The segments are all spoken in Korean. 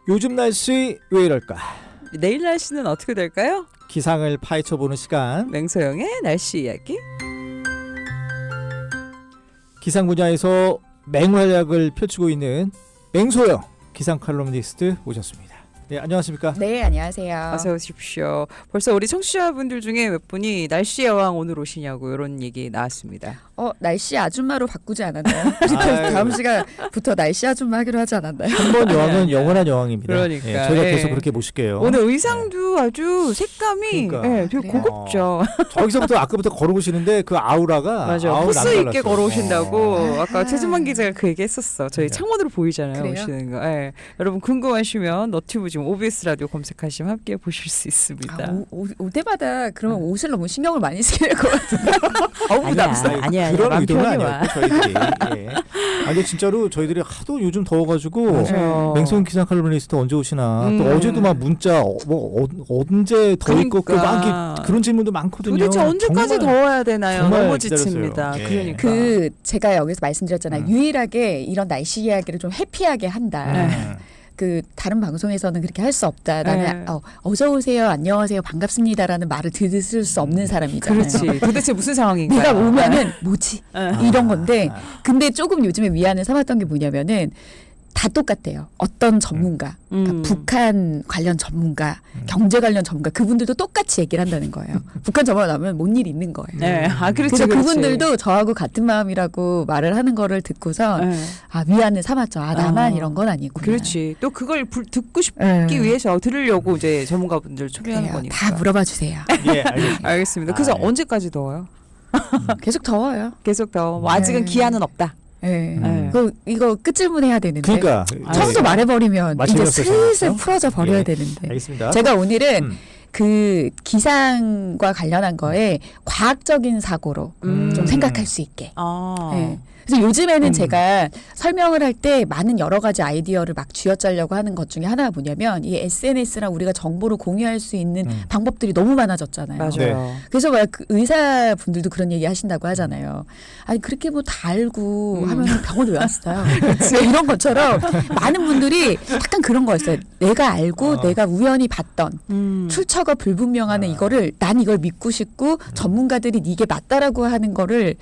요즘 날씨 왜 이럴까? 내일 날씨는 어떻게 될까요? 기상을 파헤쳐보는 시간. 맹소영의 날씨 이야기. 기상 분야에서 맹활약을 펼치고 있는 맹소영 기상 칼럼니스트 오셨습니다. 네, 안녕하십니까? 네, 안녕하세요. 어서 오십시오. 벌써 우리 청취자분들 중에 몇 분이 날씨 여왕 오늘 오시냐고 이런 얘기 나왔습니다. 날씨 아줌마로 바꾸지 않았나요? 다음 시간부터 날씨 아줌마 하기로 하지 않았나요? 한 번 여왕은 영원한 여왕입니다. 그러니까, 예, 저희가 예. 계속 그렇게 모실게요. 오늘 의상도 아주 색감이 그러니까. 예, 되게 그래요? 고급죠. 저기서부터 아까부터 걸어오시는데 그 아우라가 맞아. 아우 포스 남달랐어요. 있게 걸어오신다고 아. 아까 최진만 기자가 그 얘기했었어. 저희 네. 창문으로 보이잖아요. 그래요? 오시는 거. 예. 여러분 궁금하시면 너튜브 지금 OBS 라디오 검색하시면 함께 보실 수 있습니다. 올 때마다 그러면 옷을 너무 신경을 많이 쓰게 될 것 같은데. 아니야. 그런 마음 의도는 편히 와. 아니었고 저희들이. 예. 근데 진짜로 저희들이 하도 요즘 더워가지고 맞아요. 맹성 기상 칼럼니스트 언제 오시나 또 음. 어제도 막 문자 언제 더 있고 그러니까. 막 그런 질문도 많거든요. 도대체 언제까지 정말 더워야 되나요? 정말 너무 기다렸어요. 지칩니다. 예. 그러니까. 제가 여기서 말씀드렸잖아요. 유일하게 이런 날씨 이야기를 좀 해피하게 한다. 네. 다른 방송에서는 그렇게 할 수 없다. 나는 네. 어서 오세요, 안녕하세요, 반갑습니다라는 말을 들을 수 없는 사람이잖아요. 그렇지. 도대체 무슨 상황인가요? 내가 오면은 뭐지? 이런 건데 아. 근데 조금 요즘에 위안을 삼았던 게 뭐냐면은 다 똑같대요. 어떤 전문가, 그러니까 북한 관련 전문가, 경제 관련 전문가 그분들도 똑같이 얘기를 한다는 거예요. 북한 전문가 나오면 뭔 일이 있는 거예요. 네. 아, 그렇지. 그래서 그렇지. 그분들도 저하고 같은 마음이라고 말을 하는 거를 듣고서 네. 위안을 삼았죠. 나만 아. 이런 건 아니구나. 그렇지. 또 그걸 듣고 싶기 네. 위해서 들으려고 이제 전문가분들 초대하는 그래요. 거니까. 다 물어봐 주세요. 예, 알겠습니다. 알겠습니다. 그래서 예. 언제까지 더워요? 계속 더워요. 계속 더워. 뭐 아직은 네. 기한은 없다. 네. 네. 이거 끝질문 해야 되는데. 그러니까 처음부터 말해버리면 이제 마치면서 슬슬 시작하죠? 풀어져 버려야 예. 되는데. 알겠습니다. 제가 오늘은 음. 그 기상과 관련한 거에 과학적인 사고로 좀 생각할 수 있게. 아. 네. 그래서 요즘에는 제가 설명을 할 때 많은 여러 가지 아이디어를 막 쥐어짜려고 하는 것 중에 하나가 뭐냐면 이 SNS랑 우리가 정보를 공유할 수 있는 방법들이 너무 많아졌잖아요. 맞아요. 그래서 막 의사분들도 그런 얘기 하신다고 하잖아요. 아니 그렇게 뭐 다 알고 하면 병원 왜 왔어요? 이런 것처럼 많은 분들이 약간 그런 거였어요. 내가 알고 내가 우연히 봤던 출처가 불분명한 이거를 난 이걸 믿고 싶고 전문가들이 이게 맞다라고 하는 거를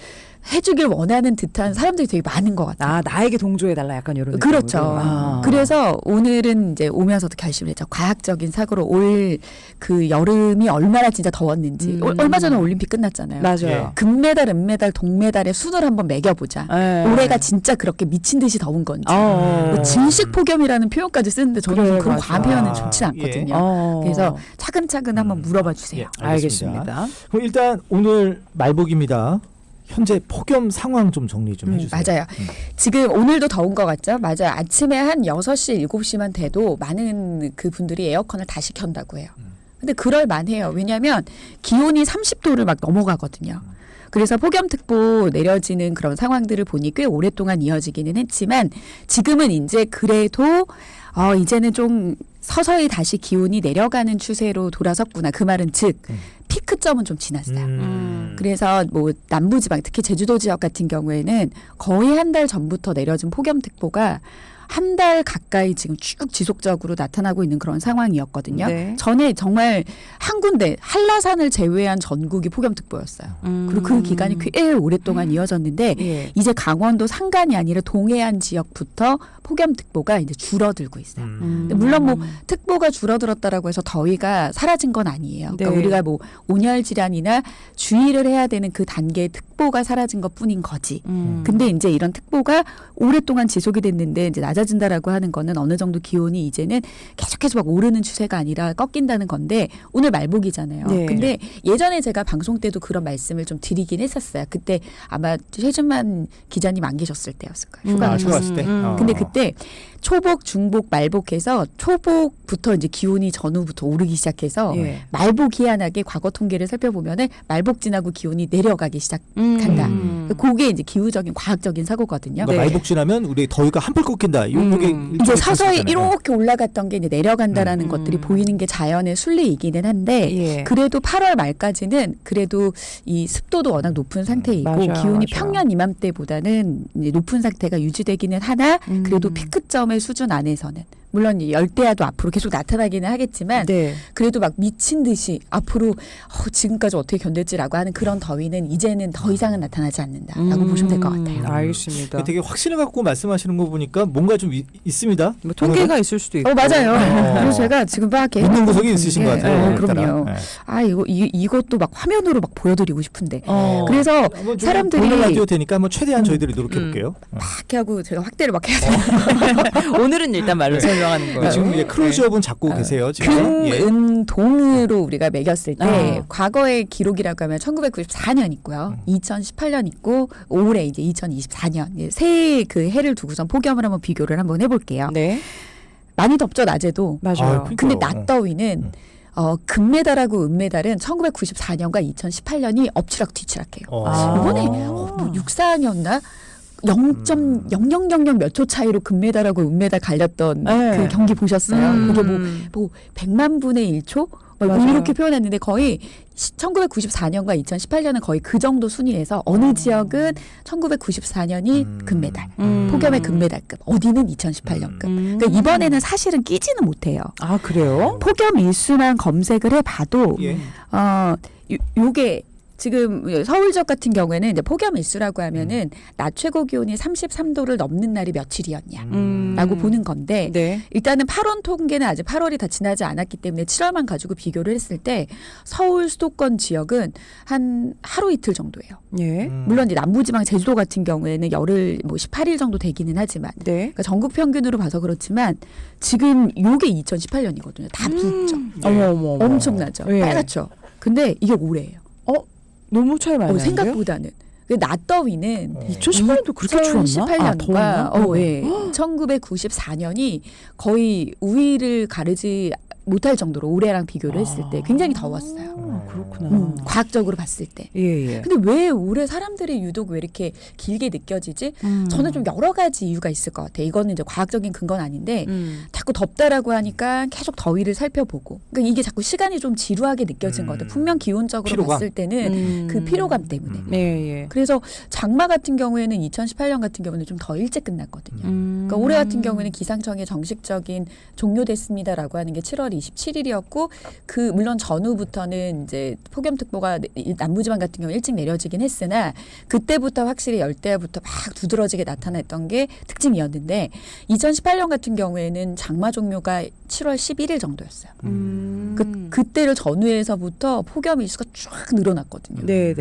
해주길 원하는 듯한 사람들이 되게 많은 것 같아요. 나에게 동조해달라 약간 이런 느낌으로. 그렇죠. 아. 그래서 오늘은 이제 오면서도 결심을 했죠. 과학적인 사고로 올 그 여름이 얼마나 진짜 더웠는지. 얼마 전에 올림픽 끝났잖아요. 맞아요. 예. 금메달, 은메달, 동메달의 순을 한번 매겨보자. 네. 올해가 진짜 그렇게 미친 듯이 더운 건지. 어. 뭐 진식 폭염이라는 표현까지 쓰는데 저는 그래, 그런 맞아. 과한 표현은 아, 좋지 않거든요. 어. 그래서 차근차근 한번 물어봐 주세요. 예, 알겠습니다. 그럼 일단 오늘 말복입니다. 현재 폭염 상황 좀 정리 좀 해주세요. 맞아요. 지금 오늘도 더운 것 같죠? 맞아요. 아침에 한 6시, 7시만 돼도 많은 그 분들이 에어컨을 다시 켠다고 해요. 근데 그럴 만해요. 왜냐하면 기온이 30도를 막 넘어가거든요. 그래서 폭염특보 내려지는 그런 상황들을 보니 꽤 오랫동안 이어지기는 했지만 지금은 이제 그래도 이제는 좀 서서히 다시 기온이 내려가는 추세로 돌아섰구나. 그 말은 즉 피크점은 좀 지났어요. 그래서 뭐 남부지방 특히 제주도 지역 같은 경우에는 거의 한 달 전부터 내려진 폭염특보가 한 달 가까이 지금 쭉 지속적으로 나타나고 있는 그런 상황이었거든요. 네. 전에 정말 한 군데 한라산을 제외한 전국이 폭염특보였어요. 그리고 그 기간이 꽤 오랫동안 이어졌는데 예. 이제 강원도 산간이 아니라 동해안 지역부터 폭염특보가 이제 줄어들고 있어요. 근데 물론 뭐 특보가 줄어들었다라고 해서 더위가 사라진 건 아니에요. 그러니까 네. 우리가 뭐 온열 질환이나 주의를 해야 되는 그 단계의 특보가 사라진 것뿐인 거지. 근데 이제 이런 특보가 오랫동안 지속이 됐는데 이제 낮아진다라고 하는 거는 어느 정도 기온이 이제는 계속해서 막 오르는 추세가 아니라 꺾인다는 건데 오늘 말복이잖아요. 네. 근데 예전에 제가 방송 때도 그런 말씀을 좀 드리긴 했었어요. 그때 아마 최준만 기자님 안 계셨을 때였을 거예요. 휴가 휴가 갔을 때. 근데 그때 초복, 중복, 말복해서 초복부터 이제 기온이 전후부터 오르기 시작해서 예. 말복 희한하게 과거 통계를 살펴보면은 말복 지나고 기온이 내려가기 시작한다. 그게 이제 기후적인 과학적인 사고거든요. 그러니까 네. 말복 지나면 우리 더위가 한풀 꺾인다. 요게 이제 서서히 이렇게 올라갔던 게 이제 내려간다라는 것들이 보이는 게 자연의 순리이기는 한데 예. 그래도 8월 말까지는 그래도 이 습도도 워낙 높은 상태이고 맞아요, 기온이 맞아요. 평년 이맘때보다는 이제 높은 상태가 유지되기는 하나 그래도 피크점의 수준 안에서는 물론 이 열대야도 앞으로 계속 나타나기는 하겠지만 네. 그래도 막 미친 듯이 앞으로 지금까지 어떻게 견뎠지라고 하는 그런 더위는 이제는 더 이상은 나타나지 않는다라고 보시면 될 것 같아요. 알겠습니다. 되게 확신을 갖고 말씀하시는 거 보니까 뭔가 좀 있습니다. 뭐 통계가 있을 수도 있고. 맞아요. 그래서 제가 지금 막 계속 있는 구석이 있으신 것 같아요. 그럼요. 네. 이것도 막 화면으로 막 보여드리고 싶은데. 어. 그래서 한번 좀 사람들이 보이는 라디오 되니까 한번 최대한 저희들이 노력해 볼게요. 막 하고 제가 확대를 막 해야 돼요. 오늘은 일단 말로 설명하는 거예요. 지금 이제 클로즈업은 잡고 계세요. 지금. 예. 금, 동으로 우리가 매겼을 때 아. 과거의 기록이라고 하면 1994년 있고요. 2018년 있고 올해 이제 2024년 새 그 해를 두고선 폭염을 한번 비교를 한번 해볼게요. 네. 많이 덥죠 낮에도. 맞아요. 그러니까요. 근데 낮 더위는 금메달하고 은메달은 1994년과 2018년이 엎치락 뒤치락해요. 이번에 뭐 64였나? 0.0000 몇 초 차이로 금메달하고 은메달 갈렸던 네. 그 경기 보셨어요? 그게 뭐 100만 분의 1초? 뭐 맞아요. 이렇게 표현했는데 거의 1994년과 2018년은 거의 그 정도 순위에서 어느 지역은 1994년이 금메달, 폭염의 금메달급, 어디는 2018년급. 그러니까 이번에는 사실은 끼지는 못해요. 아 그래요? 폭염 일수만 검색을 해봐도 예. 요게 지금 서울 지역 같은 경우에는 이제 폭염 일수라고 하면은 낮 최고 기온이 33도를 넘는 날이 며칠이었냐라고 보는 건데 네. 일단은 8월 통계는 아직 8월이 다 지나지 않았기 때문에 7월만 가지고 비교를 했을 때 서울 수도권 지역은 한 하루 이틀 정도예요. 예. 물론 이제 남부지방 제주도 같은 경우에는 열흘 뭐 18일 정도 되기는 하지만 네. 그러니까 전국 평균으로 봐서 그렇지만 지금 요게 2018년이거든요. 다 붓죠. 어머. 엄청나죠. 예. 빨갛죠. 근데 이게 올해예요. 너무 차이 많이 나는데요? 생각보다는. 낮 더위는 2018년도 그렇게 추웠나? 2018년과 1994년이 거의 우위를 가르지 못할 정도로 올해랑 비교를 했을 때 굉장히 더웠어요. 그렇구나. 과학적으로 봤을 때. 예. 근데 왜 올해 사람들이 유독 왜 이렇게 길게 느껴지지? 저는 좀 여러 가지 이유가 있을 것 같아요. 이거는 이제 과학적인 근거는 아닌데 자꾸 덥다라고 하니까 계속 더위를 살펴보고 그러니까 이게 자꾸 시간이 좀 지루하게 느껴진 것 같아요. 분명 기온적으로 피로감. 봤을 때는 그 피로감 때문에. 예. 그래서 장마 같은 경우에는 2018년 같은 경우는 좀 더 일찍 끝났거든요. 그러니까 올해 같은 경우에는 기상청의 정식적인 종료됐습니다라고 하는 게 7월 27일이었고 그 물론 전후부터는 이제 폭염특보가 남부지방 같은 경우 일찍 내려지긴 했으나 그때부터 확실히 열대야부터 막 두드러지게 나타났던 게 특징이었는데 2018년 같은 경우에는 장마 종료가 7월 11일 정도였어요. 그때를 전후해서부터 폭염 일수가 쫙 늘어났거든요. 네.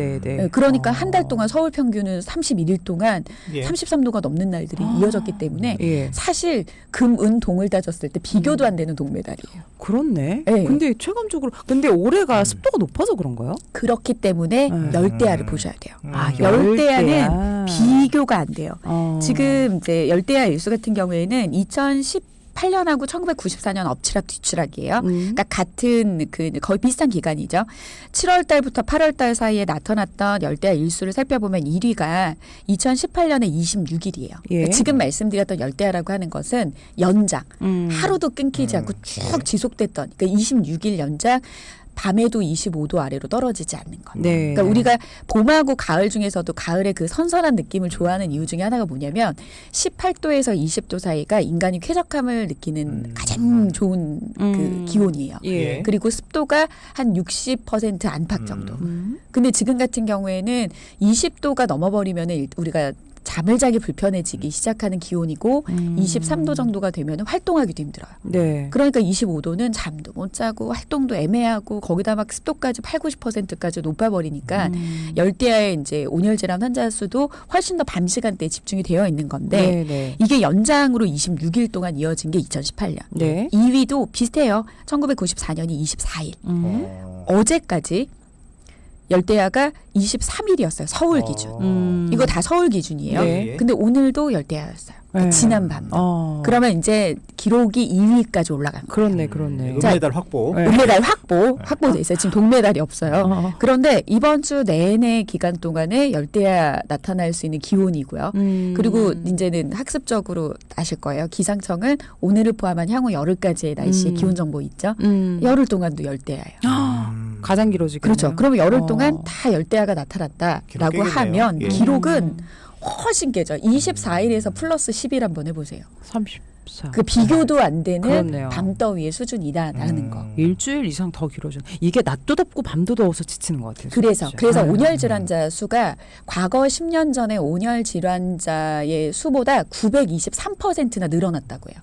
그러니까 한 달 동안 서울 평균은 31일 동안 예. 33도가 넘는 날들이 이어졌기 때문에 예. 사실 금, 은, 동을 따졌을 때 비교도 안 되는 동메달이에요. 그렇네. 네. 근데 체감적으로 근데 올해가 습도가 높아서 그런가요? 그렇기 때문에 열대야를 보셔야 돼요. 열대야. 열대야는 비교가 안 돼요. 어. 지금 이제 열대야 일수 같은 경우에는 2018년하고 1994년 엎치락 뒤치락이에요. 그러니까 같은 그 거의 비슷한 기간이죠. 7월 달부터 8월 달 사이에 나타났던 열대야 일수를 살펴보면 1위가 2018년에 26일이에요. 예. 지금 말씀드렸던 열대야라고 하는 것은 연장, 하루도 끊기지 않고 쭉 지속됐던 그러니까 26일 연장 밤에도 25도 아래로 떨어지지 않는 것. 네. 그러니까 우리가 봄하고 가을 중에서도 가을의 그 선선한 느낌을 좋아하는 이유 중에 하나가 뭐냐면 18도에서 20도 사이가 인간이 쾌적함을 느끼는 가장 좋은 그 기온이에요. 예. 그리고 습도가 한 60% 안팎 정도. 근데 지금 같은 경우에는 20도가 넘어버리면은 우리가 잠을 자기 불편해지기 시작하는 기온이고 23도 정도가 되면 활동하기도 힘들어요. 네. 그러니까 25도는 잠도 못 자고 활동도 애매하고 거기다 막 습도까지 80~90%까지 높아버리니까 열대야의 이제 온열질환 환자 수도 훨씬 더 밤 시간대에 집중이 되어 있는 건데 네. 이게 연장으로 26일 동안 이어진 게 2018년. 네. 2위도 비슷해요. 1994년이 24일. 어제까지 열대야가 23일이었어요. 서울 기준. 이거 다 서울 기준이에요. 네. 근데 오늘도 열대야였어요. 그러니까 네. 지난 밤. 그러면 이제 기록이 2위까지 올라간 거예요. 그렇네. 은메달 확보. 네. 은메달 확보돼 있어요. 지금 동메달이 없어요. 그런데 이번 주 내내 기간 동안에 열대야 나타날 수 있는 기온이고요. 그리고 이제는 학습적으로 아실 거예요. 기상청은 오늘을 포함한 향후 열흘까지의 날씨 기온 정보 있죠. 열흘 동안도 열대야예요. 가장 길어지겠네요. 그렇죠. 그러면 열흘 동안 다 열대야가 나타났다라고 기록 하면 깨겠네요. 예. 기록은 훨씬 깨져. 24일에서 플러스 10일 한번 해보세요. 30. 14. 그 비교도 안 되는 그렇네요. 밤더위의 수준이다라는 거. 일주일 이상 더 길어져. 이게 낮도 덥고 밤도 더워서 지치는 것 같아요. 그래서 진짜. 아유. 온열 질환자 수가 과거 10년 전에 온열 질환자의 수보다 923%나 늘어났다고요.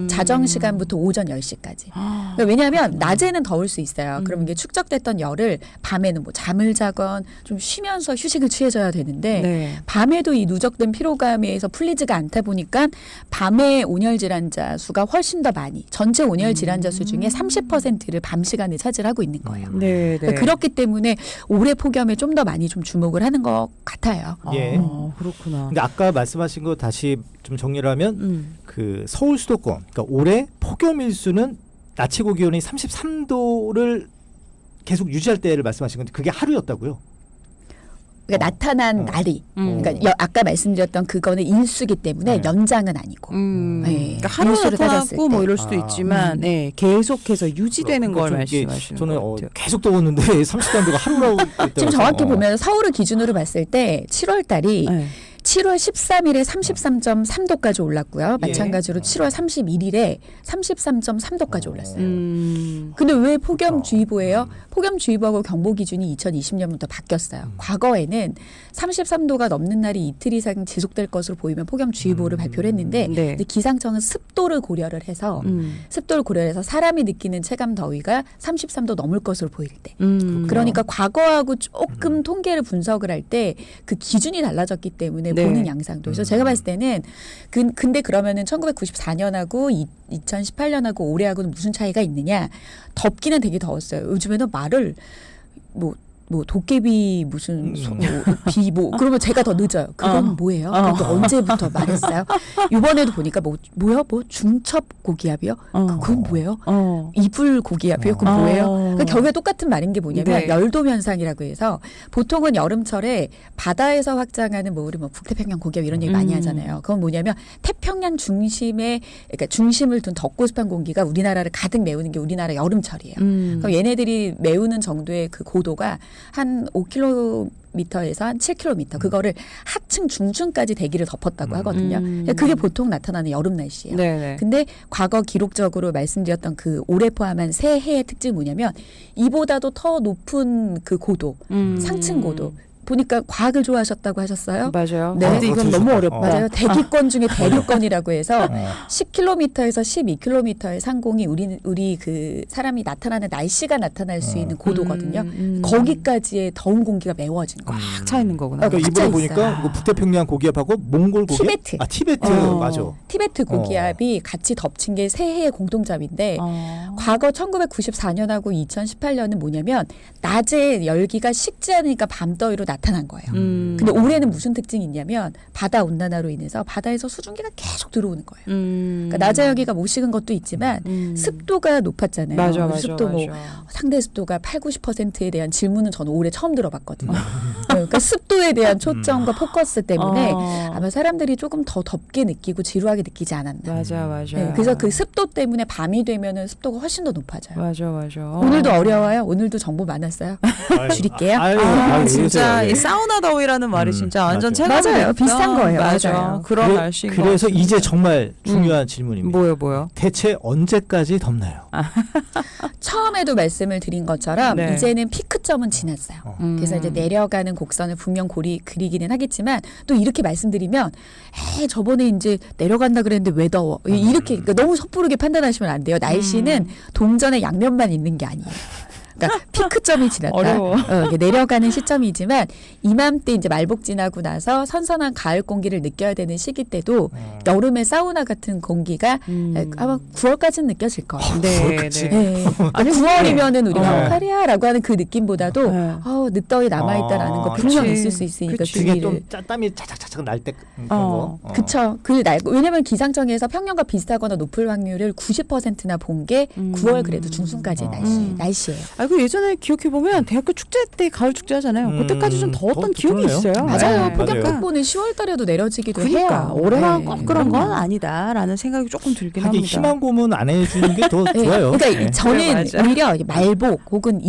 자정 시간부터 오전 10시까지. 그러니까 왜냐하면 낮에는 더울 수 있어요. 그럼 이게 축적됐던 열을 밤에는 뭐 잠을 자건 좀 쉬면서 휴식을 취해줘야 되는데 네. 밤에도 이 누적된 피로감에서 풀리지가 않다 보니까 밤에 온열 질환자 수가 훨씬 더 많이 전체 온열 질환자 수 중에 30%를 밤 시간에 차지하고 있는 거예요. 네, 네. 그러니까 그렇기 때문에 올해 폭염에 좀 더 많이 좀 주목을 하는 것 같아요. 예. 그렇구나. 근데 아까 말씀하신 거 다시 좀 정리를 하면 그 서울 수도권, 그러니까 올해 폭염 일수는 낮 최고 기온이 33도를 계속 유지할 때를 말씀하신 건데 그게 하루였다고요? 그러니까 나타난 날이. 그러니까 아까 말씀드렸던 그거는 일수기 때문에 네. 연장은 아니고. 네. 그러니까 하루 일수를 따졌을 나타나고 뭐 때. 이럴 수도 있지만 네, 계속해서 유지되는 걸 그러니까 좀 이게 말씀하시는 저는 것 같아요. 계속 더웠는데 30도가 하루라고 지금 정확히 보면 서울을 기준으로 봤을 때 7월 달이 네. 7월 13일에 33.3도까지 올랐고요. 예. 마찬가지로 7월 31일에 33.3도까지 올랐어요. 음. 근데 왜 폭염주의보예요? 폭염주의보하고 경보 기준이 2020년부터 바뀌었어요. 과거에는 33도가 넘는 날이 이틀 이상 지속될 것으로 보이면 폭염주의보를 발표를 했는데 네. 근데 기상청은 습도를 고려를 해서 습도를 고려해서 사람이 느끼는 체감 더위가 33도 넘을 것으로 보일 때. 그러니까 과거하고 조금 통계를 분석을 할 때 그 기준이 달라졌기 때문에 네. 보는 양상도. 그래서 제가 봤을 때는 근데 그러면은 1994년하고 2018년하고 올해하고는 무슨 차이가 있느냐? 덥기는 되게 더웠어요. 요즘에는 말을 뭐 도깨비 무슨 비 뭐 그러면 제가 더 늦어요. 그건 뭐예요? 그것도 언제부터 말했어요? 이번에도 보니까 뭐야? 중첩 고기압이요? 그건 뭐예요? 이불 고기압이요? 그건 뭐예요? 그러니까 결국에 똑같은 말인 게 뭐냐면 네. 열도 현상이라고 해서 보통은 여름철에 바다에서 확장하는 우리 북태평양 고기압 이런 얘기 많이 하잖아요. 그건 뭐냐면 태평양 그러니까 중심을 둔 덥고 습한 공기가 우리나라를 가득 메우는 게 우리나라 여름철이에요. 그럼 얘네들이 메우는 정도의 그 고도가 한 5km에서 한 7km 그거를 하층 중층까지 대기를 덮었다고 하거든요. 그게 보통 나타나는 여름 날씨예요. 네네. 근데 과거 기록적으로 말씀드렸던 그 올해 포함한 새 해의 특징이 뭐냐면 이보다도 더 높은 그 고도, 상층 고도. 보니까 과학을 좋아하셨다고 하셨어요? 맞아요. 네. 근데 이건 너무 어렵다. 맞아요. 대기권 중에 대류권이라고 해서 10km에서 12km의 상공이 우리 그 사람이 나타나는 날씨가 나타날 수 있는 고도거든요. 거기까지의 더운 공기가 메워진 거예요. 꽉 차 있는 거구나. 그러니까 꽉차 이번에 있어요. 보니까 이거 북태평양 고기압하고 몽골 고기압? 티베트. 티베트 맞아. 티베트 고기압이 같이 덮친 게 새해의 공통점인데 과거 1994년하고 2018년은 뭐냐면 낮에 열기가 식지 않으니까 밤더위로 나타난 거예요. 근데 올해는 무슨 특징이 있냐면 바다 온난화로 인해서 바다에서 수증기가 계속 들어오는 거예요. 그러니까 낮에 열기가 못 식은 것도 있지만 습도가 높았잖아요. 맞아. 습도 상대 습도가 80~90%에 대한 질문은 저는 올해 처음 들어봤거든요. 그러니까 습도에 대한 초점과 포커스 때문에 아마 사람들이 조금 더 덥게 느끼고 지루하게 느끼지 않았나. 맞아. 네, 그래서 그 습도 때문에 밤이 되면은 습도가 훨씬 더 높아져요. 맞아. 오늘도 어려워요. 오늘도 정보 많았어요. 줄일게요. 진짜 이 사우나 더위라는 말이 진짜 완전 맞아요. 체감이 맞아요. 됐다. 비슷한 거예요. 맞아. 맞아요. 그런 날씨인 것 그래서 같습니다. 이제 정말 중요한 질문입니다. 뭐요? 대체 언제까지 덥나요? 처음에도 말씀을 드린 것처럼 네. 이제는 피크점은 지났어요. 그래서 이제 내려가는 곡선을 분명 그리기는 하겠지만 또 이렇게 말씀드리면 저번에 이제 내려간다 그랬는데 왜 더워? 이렇게 그러니까 너무 섣부르게 판단하시면 안 돼요. 날씨는 동전의 양면만 있는 게 아니에요. 그러니까 피크점이 지났다. 어려워. 이게 내려가는 시점이지만 이맘때 이제 말복 지나고 나서 선선한 가을 공기를 느껴야 되는 시기 때도 여름의 사우나 같은 공기가 아마 9월까지는 느껴질 거예요. 네. 네. 아니 9월이면은 우리가 네. 카리아라고 하는 그 느낌보다도 네. 늦더위 남아있다라는 거 분명 그치. 있을 수 있으니까 그치. 등에 주의를. 좀 땀이 차작차작 날 때 그런 거. 그쵸. 왜냐면 기상청에서 평년과 비슷하거나 높을 확률을 90%나 본 게 9월 그래도 중순까지의 날씨예요. 그 예전에 기억해 보면 대학교 축제 때 가을 축제 하잖아요. 그때까지 좀 더웠던 기억이 그러네요. 있어요. 맞아요. 네, 폭염특보는 10월 달에도 내려지기도 그러니까 해요. 올해만 네. 꼭 그런 건 아니다라는 생각이 조금 들긴 하긴 합니다. 희망 고문 안 해주는 게 더 네. 좋아요. 그러니까 네. 저는 맞아. 오히려 말복 혹은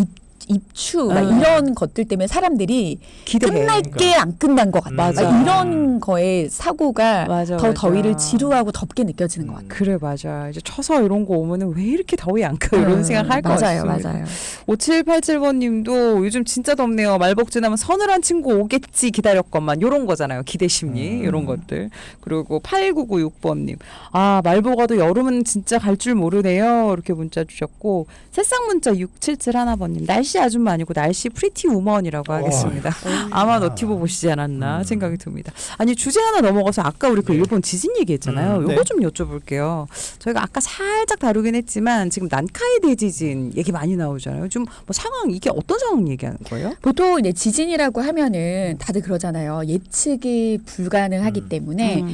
입추 막 이런 것들 때문에 사람들이 기대해. 끝날 게 안 끝난 것 같다. 맞아. 막 이런 거에 사고가 맞아, 더 맞아. 더위를 지루하고 덥게 느껴지는 것 같아요. 그래 맞아. 이제 처서 이런 거 오면은 왜 이렇게 더위 안 가? 이런 생각할 것 맞아요, 같습니다. 맞아요. 5787번님도 요즘 진짜 덥네요. 말복 지나면 서늘한 친구 오겠지 기다렸건만 요런 거잖아요. 기대 심리 이런 것들. 그리고 8996번님 아 말복 와도 여름은 진짜 갈 줄 모르네요. 이렇게 문자 주셨고 새싹 문자 6771 하나번님 날씨 아줌마 아니고 날씨 프리티 우먼이라고 하겠습니다. 아마 너티브 보시지 않았나 생각이 듭니다. 아니 주제 하나 넘어가서 아까 우리 그 일본 지진 얘기했잖아요. 요거 네. 좀 여쭤볼게요. 저희가 아까 살짝 다루긴 했지만 지금 난카이 대지진 얘기 많이 나오잖아요. 좀 뭐 상황 이게 어떤 상황 얘기하는 거예요? 보통 이제 지진이라고 하면은 다들 그러잖아요. 예측이 불가능하기 때문에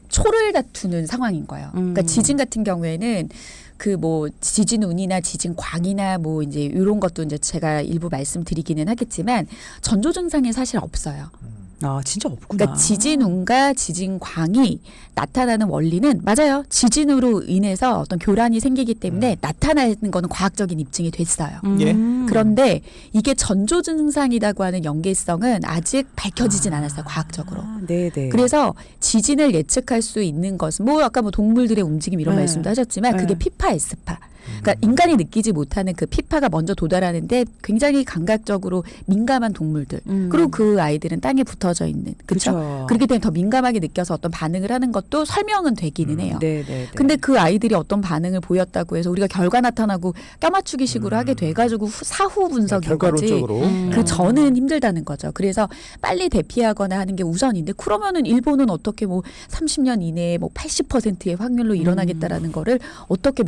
초를 다투는 상황인 거예요. 그러니까 지진 같은 경우에는 그 뭐 지진 운이나 지진 광이나 뭐 이제 이런 것도 이제 제가 일부 말씀드리기는 하겠지만 전조 증상이 사실 없어요. 아 진짜 없구나. 그러니까 지진 운과 지진 광이 나타나는 원리는 맞아요. 지진으로 인해서 어떤 교란이 생기기 때문에 나타나는 거는 과학적인 입증이 됐어요. 예. 그런데 이게 전조 증상이라고 하는 연계성은 아직 밝혀지진 않았어요. 과학적으로. 네네. 그래서 지진을 예측할 수 있는 것은 뭐 아까 뭐 동물들의 움직임 이런 네. 말씀도 하셨지만 그게 네. 피파, 에스파. 그러니까 인간이 느끼지 못하는 그 피파가 먼저 도달하는데 굉장히 감각적으로 민감한 동물들. 그리고 그 아이들은 땅에 붙어져 있는. 그렇죠? 그쵸. 그렇기 때문에 더 민감하게 느껴서 어떤 반응을 하는 것도 설명은 되기는 해요. 네네. 근데 그 아이들이 어떤 반응을 보였다고 해서 우리가 결과 나타나고 까맞추기 식으로 하게 돼가지고 사후 분석인 거지. 결과론적으로 그 전은 힘들다는 거죠. 그래서 빨리 대피하거나 하는 게 우선인데 그러면은 일본은 어떻게 뭐 30년 이내에 뭐 80%의 확률로 일어나겠다라는 거를 어떻게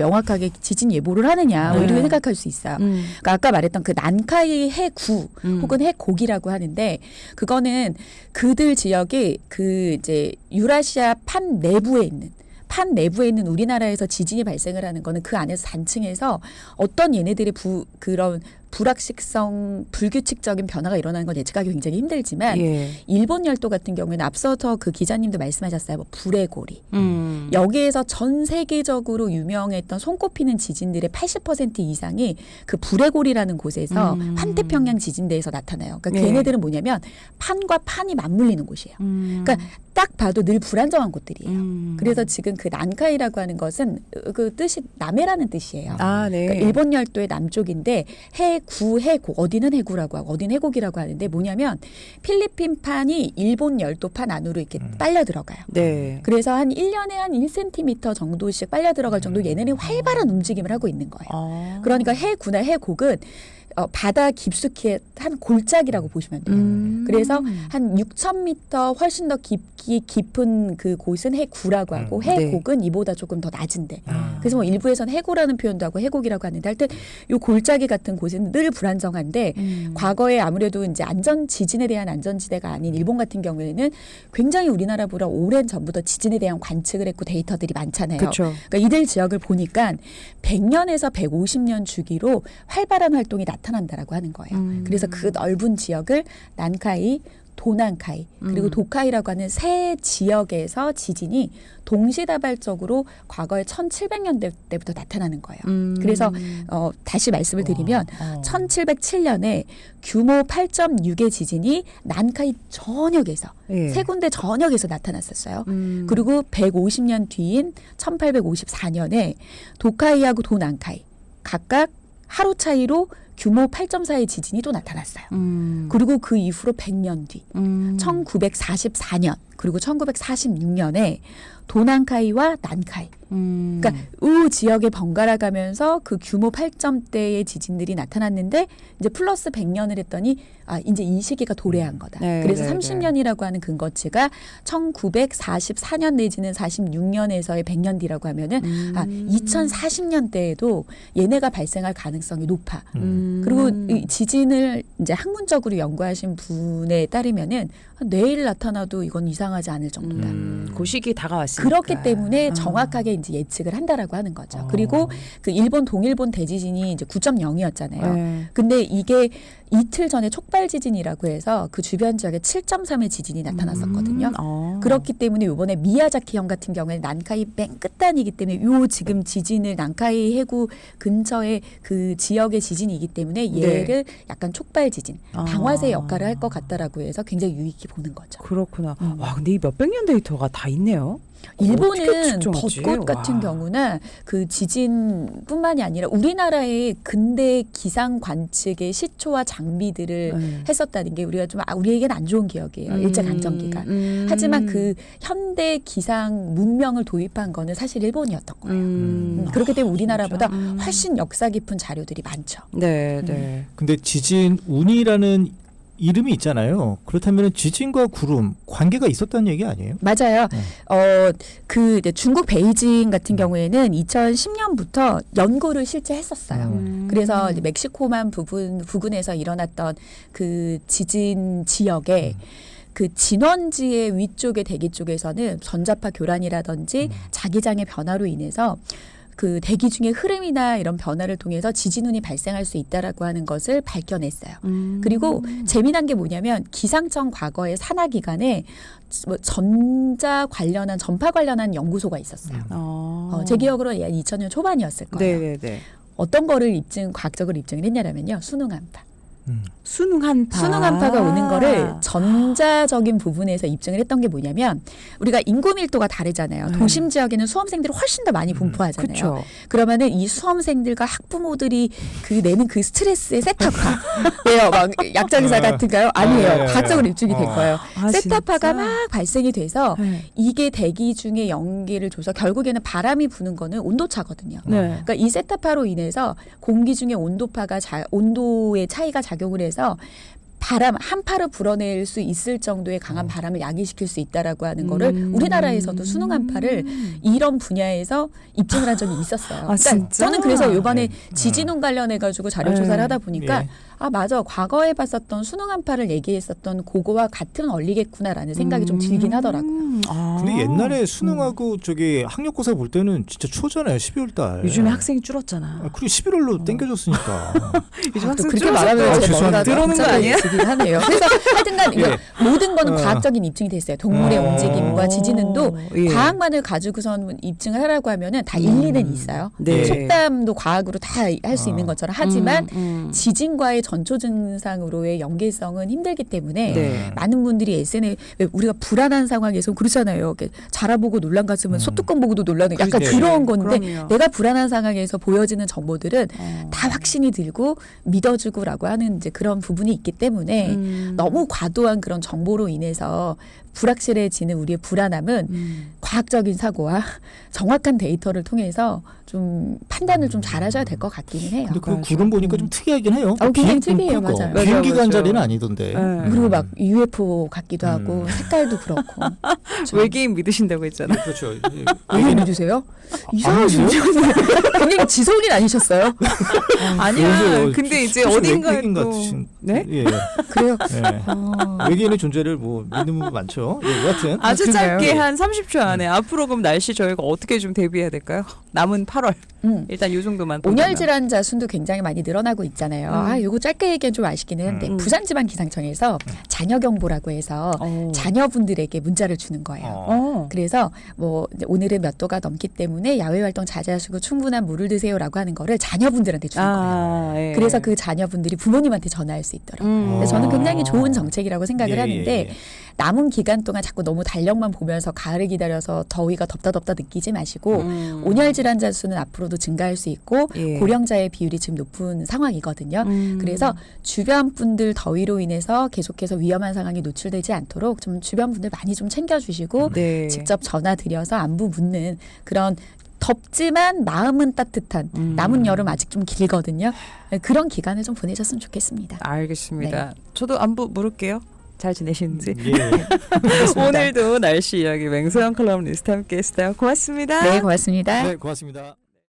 지진 예보를 하느냐 뭐 이렇게 생각할 수 있어요. 그러니까 아까 말했던 그 난카이 해구 혹은 해곡이라고 하는데 그거는 그들 지역이 그 이제 유라시아 판 내부에 있는 우리나라에서 지진이 발생을 하는 거는 그 안에서 단층에서 어떤 얘네들의 그런 불확실성, 불규칙적인 변화가 일어나는 건 예측하기 굉장히 힘들지만 예. 일본 열도 같은 경우에는 앞서서 그 기자님도 말씀하셨어요. 뭐 불의 고리. 음. 여기에서 전 세계적으로 유명했던 손꼽히는 지진들의 80% 이상이 그 불의 고리라는 곳에서 환태평양 지진대에서 나타나요. 그러니까 네. 걔네들은 뭐냐면 판과 판이 맞물리는 곳이에요. 그러니까 딱 봐도 늘 불안정한 곳들이에요. 그래서 지금 그 난카이라고 하는 것은 그 뜻이 남해라는 뜻이에요. 아 네. 그러니까 일본 열도의 남쪽인데 해구, 해곡 어디는 해구라고 하고 어디는 해곡이라고 하는데 뭐냐면 필리핀판이 일본 열도판 안으로 이렇게 빨려 들어가요. 네. 그래서 한 1년에 한 1cm 정도씩 빨려 들어갈 정도 얘네는 활발한 움직임을 하고 있는 거예요. 아. 그러니까 해구나 해곡은 바다 깊숙이 한 골짜기라고 보시면 돼요. 그래서 한 6,000m 훨씬 더 깊은 그 곳은 해구라고 하고 해곡은 이보다 조금 더 낮은데. 그래서 뭐 일부에서는 해고라는 표현도 하고 해곡이라고 하는데 하여튼 요 골짜기 같은 곳은 늘 불안정한데 과거에 아무래도 이제 지진에 대한 안전지대가 아닌 일본 같은 경우에는 굉장히 우리나라보다 오랜 전부터 지진에 대한 관측을 했고 데이터들이 많잖아요. 그쵸. 그러니까 이들 지역을 보니까 100년에서 150년 주기로 활발한 활동이 나타난다라고 하는 거예요. 그래서 그 넓은 지역을 난카이, 도난카이 그리고 도카이라고 하는 세 지역에서 지진이 동시다발적으로 과거에 1700년대 때부터 나타나는 거예요. 그래서 다시 말씀을 드리면 1707년에 규모 8.6의 지진이 난카이 전역에서 예. 세 군데 전역에서 나타났었어요. 그리고 150년 뒤인 1854년에 도카이하고 도난카이 각각 하루 차이로 규모 8.4의 지진이 또 나타났어요. 그리고 그 이후로 100년 뒤 1944년 그리고 1946년에 도난카이와 난카이 그러니까 이 지역에 번갈아 가면서 그 규모 8점대의 지진들이 나타났는데 이제 플러스 100년을 했더니 이제 이 시기가 도래한 거다. 네, 그래서 네, 30년이라고 하는 근거치가 1944년 내지는 46년에서의 100년 뒤라고 하면은 2040년대에도 얘네가 발생할 가능성이 높아. 그리고 이 지진을 이제 학문적으로 연구하신 분에 따르면은 내일 나타나도 이건 이상하지 않을 정도다. 그 시기 다가왔으니까. 그렇기 때문에 정확하게 이제 예측을 한다라고 하는 거죠. 그리고 그 일본 동일본 대지진이 이제 9.0이었잖아요. 네. 근데 이게 이틀 전에 촉발 지진이라고 해서 그 주변 지역에 7.3의 지진이 나타났었거든요. 그렇기 때문에 이번에 미야자키현 같은 경우에는 난카이 맨 끝단이기 때문에 요 지금 지진을 난카이 해구 근처의 그 지역의 지진이기 때문에 얘를 약간 촉발 지진, 아. 방화제 역할을 할 것 같다라고 해서 굉장히 유익히 보는 거죠. 그렇구나. 와, 근데 이 몇백 년 데이터가 다 있네요. 어떻게 일본은 측정하지? 벚꽃 같은 와. 경우나 그 지진뿐만이 아니라 우리나라의 근대 기상 관측의 시초와 장비들을 했었다는 게 우리가 좀 우리에겐 안 좋은 기억이에요. 일제 강점기가. 하지만 그 현대 기상 문명을 도입한 거는 사실 일본이었던 거예요. 그렇기 때문에 우리나라보다 훨씬 역사 깊은 자료들이 많죠. 네, 네. 근데 지진 운이라는 이름이 있잖아요. 그렇다면 지진과 구름 관계가 있었다는 얘기 아니에요? 맞아요. 그 이제 중국 베이징 같은 경우에는 2010년부터 연구를 실제 했었어요. 그래서 이제 멕시코만 부근에서 일어났던 그 지진 지역에 그 진원지의 위쪽의 대기 쪽에서는 전자파 교란이라든지 자기장의 변화로 인해서 그 대기 중의 흐름이나 이런 변화를 통해서 지진운이 발생할 수 있다라고 하는 것을 밝혀냈어요. 그리고 재미난 게 뭐냐면 기상청 과거에 산하 기관에 뭐 전파 관련한 연구소가 있었어요. 제 기억으로 2000년 초반이었을 거예요. 네, 네. 어떤 거를 과학적으로 입증을 했냐면요. 수능 한파. 수능 한파. 수능 한파가 오는 거를 전자적인 부분에서 입증을 했던 게 뭐냐면 우리가 인구 밀도가 다르잖아요. 도심 지역에는 수험생들이 훨씬 더 많이 분포하잖아요. 그렇죠. 그러면은 이 수험생들과 학부모들이 그 내는 그 스트레스의 세타파. 왜요? 막 약장사 같은가요? 아니에요. 과학적으로 입증이 될 거예요. 아, 세타파가 진짜? 막 발생이 돼서 네. 이게 대기 중에 연기를 줘서 결국에는 바람이 부는 거는 온도차거든요. 네. 그러니까 이 세타파로 인해서 공기 중에 온도의 차이가 작용을 해서 바람 한파를 불어낼 수 있을 정도의 강한 바람을 야기시킬 수 있다라고 하는 거를 우리나라에서도 수능 한파를 이런 분야에서 입증을 한 적이 있었어요. 아, 진짜? 저는 그래서 이번에 지진운 관련해 가지고 자료 조사를 하다 보니까 예. 아 맞아 과거에 봤었던 수능 한파를 얘기했었던 그거와 같은 원리겠구나라는 생각이 좀 들긴 하더라고요. 근데 옛날에 수능하고 저기 학력고사 볼 때는 진짜 추웠잖아요. 12월 달. 요즘에 학생이 줄었잖아. 그리고 11월로 땡겨졌으니까. 요즘 또 학생 그렇게 줄었어. 말하면 제 죄송합니다. 머리가 들어오는 거 아니야? 지긴 하네요. 그래서 하여튼간 이거 예. 모든 거는 과학적인 입증이 됐어요. 동물의 움직임과 지진운도 예. 과학만을 가지고선 입증을 하라고 하면은 다 일리는 있어요. 네. 속담도 과학으로 다 할 수 있는 것처럼 하지만 지진과의 전초 증상으로의 연계성은 힘들기 때문에 네. 많은 분들이 SNS 우리가 불안한 상황에서 그렇잖아요. 이렇게 자라보고 놀란 가슴은 소뚜껑 보고도 놀라는 약간 그렇지. 그런 건데 그럼요. 내가 불안한 상황에서 보여지는 정보들은 다 확신이 들고 믿어주고라고 하는 이제 그런 부분이 있기 때문에 너무 과도한 그런 정보로 인해서 불확실해지는 우리의 불안함은 과학적인 사고와 정확한 데이터를 통해서 좀 판단을 좀 잘하셔야 될 것 같기는 해요. 근데 그 구름 보니까 좀 특이하긴 해요. 굉장히 특이해요. 그거. 맞아요. 비행기 맞아요, 간 자리는 맞아요. 아니던데. 네. 그리고 막 UFO 같기도 하고 색깔도 그렇고. 외계인 믿으신다고 했잖아. 그렇죠. 왜 믿으세요? 이상한 믿으세요? 굉장히 지성인 아니셨어요? 아니야. 근데 이제 어딘가에 외계인 또 같으신. 네? 예. 그래요? 예. 외계인의 존재를 뭐 믿는 분 많죠. 예, 여하튼 아주 그런가요? 짧게 한 30초 안에 앞으로 그럼 날씨 저희가 어떻게 좀 대비해야 될까요? 남은 8월. 일단 요 정도만 본다면. 온열 질환자 수도 굉장히 많이 늘어나고 있잖아요. 이거 짧게 얘기하면 좀 아쉽긴 한데 부산지방기상청에서 자녀 경보라고 해서 자녀분들에게 문자를 주는 거예요. 그래서 뭐 이제 오늘은 몇 도가 넘기 때문에 야외 활동 자제하시고 충분한 물을 드세요라고 하는 거를 자녀분들한테 주는 거예요. 예. 그래서 그 자녀분들이 부모님한테 전화할 수 있도록. 그래서 저는 굉장히 좋은 정책이라고 생각을 예, 하는데 예, 예. 남은 기간 동안 자꾸 너무 달력만 보면서 가을을 기다려서 더위가 덥다 느끼지 마시고 온열 질환자 수는 앞으로도 증가할 수 있고 예. 고령자의 비율이 지금 높은 상황이거든요. 그래서 주변 분들 더위로 인해서 계속해서 위험한 상황에 노출되지 않도록 좀 주변 분들 많이 좀 챙겨주시고 네. 직접 전화 드려서 안부 묻는 그런 덥지만 마음은 따뜻한 남은 여름 아직 좀 길거든요. 그런 기간을 좀 보내셨으면 좋겠습니다. 알겠습니다. 저도 안부 물을게요. 잘 지내시는지. 예. 오늘도 날씨 이야기 맹소영 컬럼니스트 함께 했어요. 고맙습니다. 네, 고맙습니다. 네, 고맙습니다.